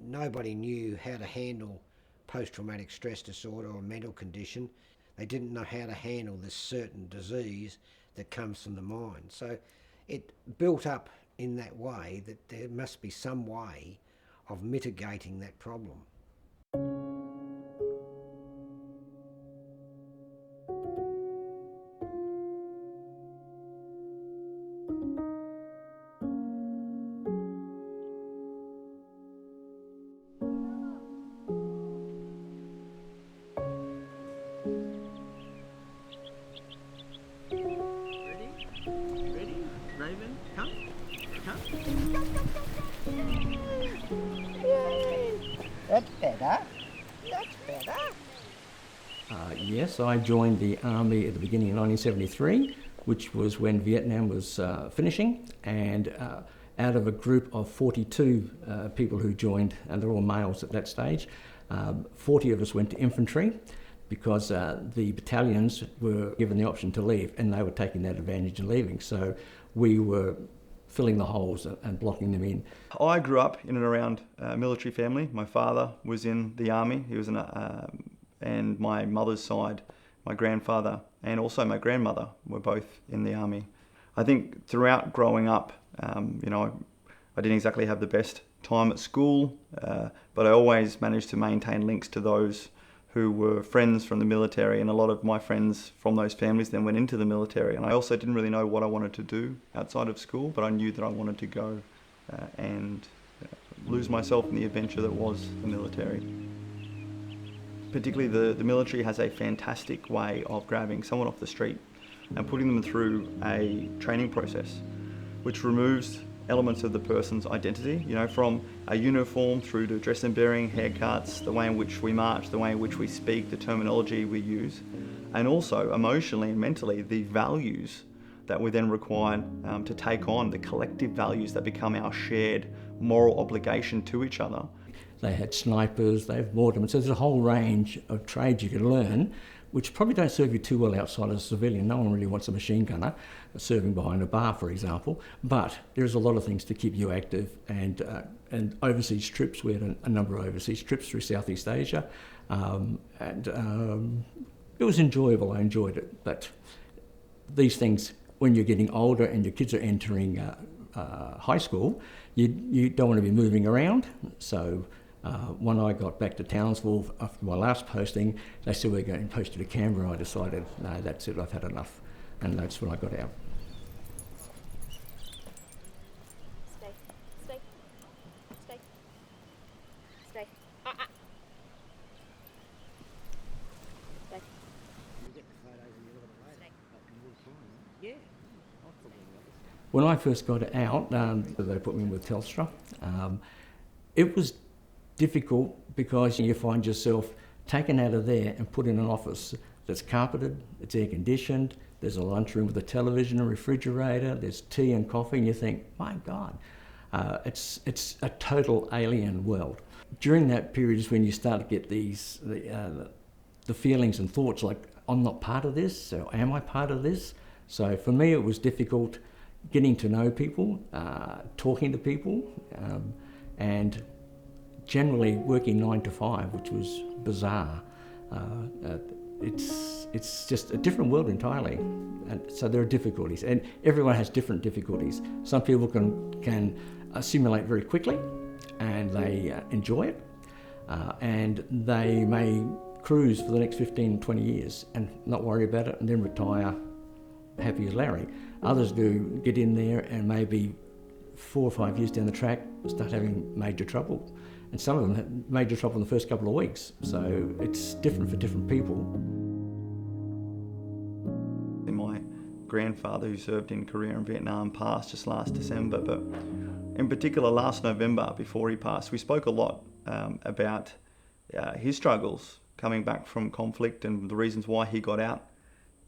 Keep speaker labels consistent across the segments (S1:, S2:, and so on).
S1: Nobody knew how to handle post-traumatic stress disorder or mental condition. They didn't know how to handle this certain disease that comes from the mind. So it built up in that way that there must be some way of mitigating that problem.
S2: That's better. That's better.
S3: Yes, I joined the Army at the beginning of 1973, which was when Vietnam was finishing, and out of a group of 42 people who joined, and they're all males at that stage, 40 of us went to infantry because the battalions were given the option to leave, and they were taking that advantage and leaving. So we were filling the holes and blocking them in.
S4: I grew up in and around a military family. My father was in the Army. He was and my mother's side, my grandfather and also my grandmother were both in the Army. I think throughout growing up, I didn't exactly have the best time at school, but I always managed to maintain links to those who were friends from the military, and a lot of my friends from those families then went into the military. And I also didn't really know what I wanted to do outside of school, but I knew that I wanted to go and lose myself in the adventure that was the military. Particularly the military has a fantastic way of grabbing someone off the street and putting them through a training process, which removes elements of the person's identity, from a uniform through to dress and bearing, haircuts, the way in which we march, the way in which we speak, the terminology we use, and also emotionally and mentally the values that we're then required to take on, the collective values that become our shared moral obligation to each other.
S3: They had snipers, they have mortarmen, so there's a whole range of trades you can learn, which probably don't serve you too well outside as a civilian. No one really wants a machine gunner serving behind a bar, for example, but there's a lot of things to keep you active, and overseas trips. We had a number of overseas trips through Southeast Asia, it was enjoyable. I enjoyed it, but these things, when you're getting older and your kids are entering high school, you don't want to be moving around. So when I got back to Townsville after my last posting, they said we're going to post you to Canberra, and I decided, no, that's it, I've had enough. And that's when I got out.
S5: Stay. Stay. Stay. Stay. Stay.
S1: You get the photos and you look at it later. You will find them. Yeah. I'll put them in.
S3: When I first got out, they put me in with Telstra. It was difficult because you find yourself taken out of there and put in an office that's carpeted, it's air conditioned, there's a lunchroom with a television, a refrigerator, there's tea and coffee, and you think, my God, it's a total alien world. During that period is when you start to get the feelings and thoughts like, I'm not part of this, so am I part of this? So for me it was difficult getting to know people, talking to people, and generally working 9 to 5, which was bizarre. It's just a different world entirely, and so there are difficulties, and everyone has different difficulties. Some people can assimilate very quickly, and they enjoy it, and they may cruise for the next 15, 20 years and not worry about it, and then retire happy as Larry. Others do get in there and maybe 4 or 5 years down the track start having major trouble. And some of them had major trouble in the first couple of weeks. So it's different for different people.
S4: My grandfather, who served in Korea and Vietnam, passed just last December, but in particular last November, before he passed, we spoke a lot about his struggles coming back from conflict and the reasons why he got out,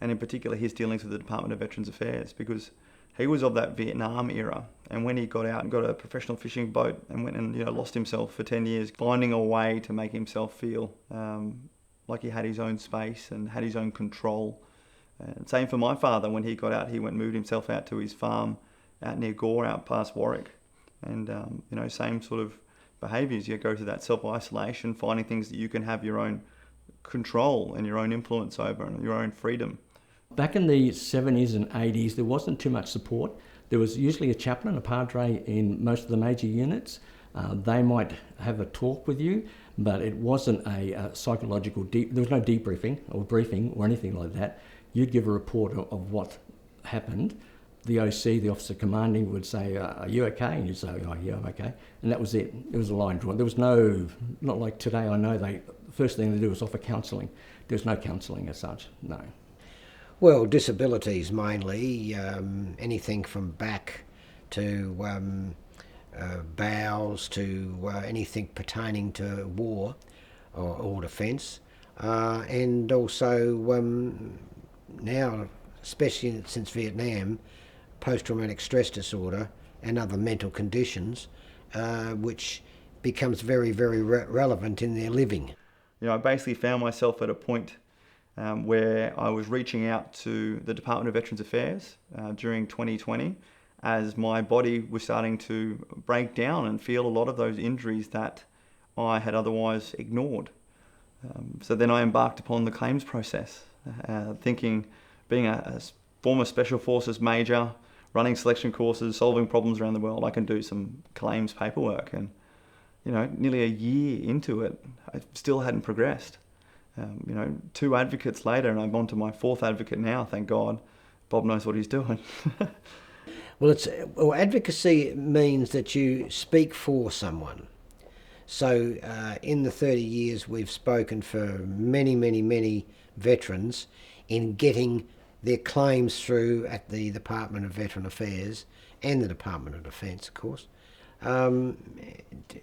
S4: and in particular his dealings with the Department of Veterans Affairs, because he was of that Vietnam era, and when he got out and got a professional fishing boat and went and lost himself for 10 years, finding a way to make himself feel like he had his own space and had his own control. And same for my father. When he got out, he went and moved himself out to his farm out near Gore, out past Warwick, and same sort of behaviours. You go through that self-isolation, finding things that you can have your own control and your own influence over and your own freedom.
S3: Back in the 70s and 80s, there wasn't too much support. There was usually a chaplain, a padre in most of the major units. They might have a talk with you, but it wasn't a psychological, there was no debriefing or briefing or anything like that. You'd give a report of what happened. The OC, the officer commanding, would say, are you okay? And you'd say, oh yeah, I'm okay. And that was it. It was a line drawn. There was no, not like today, I know the first thing they do is offer counselling. There's no counselling as such, no.
S1: Well, disabilities mainly, anything from back to bowels to anything pertaining to war or defence, and also now, especially since Vietnam, post-traumatic stress disorder and other mental conditions, which becomes very, very relevant in their living.
S4: You know, I basically found myself at a point where I was reaching out to the Department of Veterans Affairs during 2020 as my body was starting to break down and feel a lot of those injuries that I had otherwise ignored. So then I embarked upon the claims process, thinking, being a former Special Forces major, running selection courses, solving problems around the world, I can do some claims paperwork. And, you know, nearly a year into it, I still hadn't progressed. 2 advocates later, and I'm on to my 4th advocate now, thank God. Bob knows what he's doing.
S1: Well, advocacy means that you speak for someone. So in the 30 years we've spoken for many, many, many veterans in getting their claims through at the Department of Veteran Affairs and the Department of Defence, of course.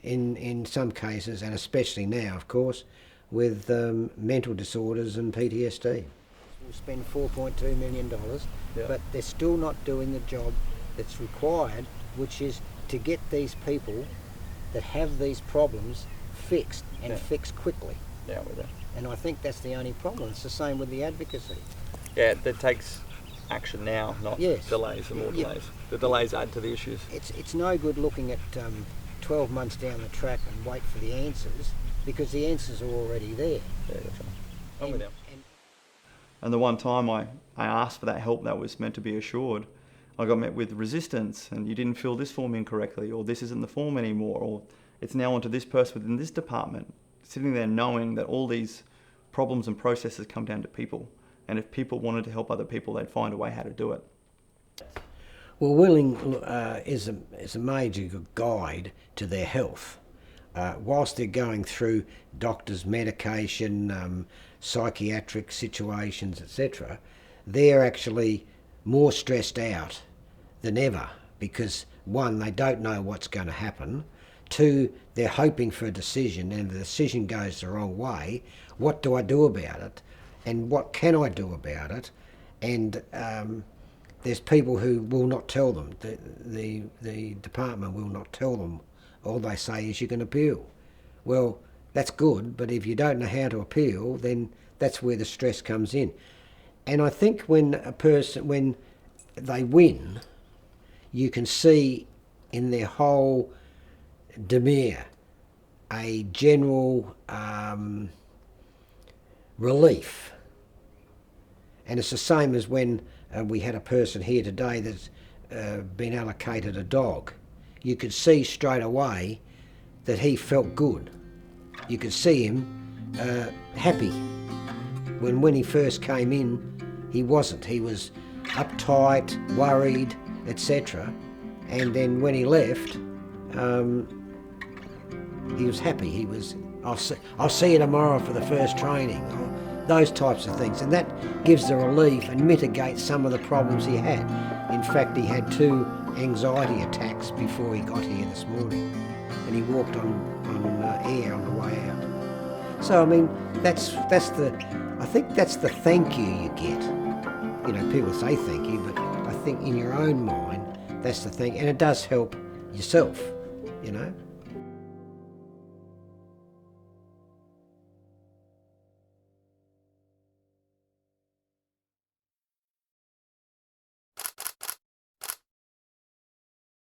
S1: In some cases, and especially now, of course, with mental disorders and PTSD. We'll spend $4.2 million, but they're still not doing the job that's required, which is to get these people that have these problems fixed and fixed quickly.
S4: Yeah, with that.
S1: And I think that's the only problem. It's the same with the advocacy.
S4: Yeah, that takes action now, not delays and more delays. The delays add to the issues.
S1: It's no good looking at 12 months down the track and wait for the answers, because the answers are already there.
S4: Yeah, that's right. I'm with you. And the one time I asked for that help that was meant to be assured, I got met with resistance, and you didn't fill this form in correctly, or this isn't the form anymore, or it's now onto this person within this department. Sitting there knowing that all these problems and processes come down to people, and if people wanted to help other people, they'd find a way how to do it.
S1: Well, willing is a major guide to their health. Whilst they're going through doctors' medication, psychiatric situations, etc., they're actually more stressed out than ever because, 1, they don't know what's going to happen. 2, they're hoping for a decision, and if the decision goes the wrong way, what do I do about it? And what can I do about it? And there's people who will not tell them. The department will not tell them. All they say is you can appeal. Well, that's good, but if you don't know how to appeal, then that's where the stress comes in. And I think when they win, you can see in their whole demeanour a general relief. And it's the same as when we had a person here today that's been allocated a dog. You could see straight away that he felt good. You could see him happy. When he first came in, he wasn't. He was uptight, worried, etc. And then when he left, he was happy. He was, I'll see you tomorrow for the first training, or those types of things. And that gives the relief and mitigates some of the problems he had. In fact, he had 2 anxiety attacks before he got here this morning, and he walked on air on the way out. So I mean, I think that's the thank you get. You know, people say thank you, but I think in your own mind, that's the thing, and it does help yourself, you know.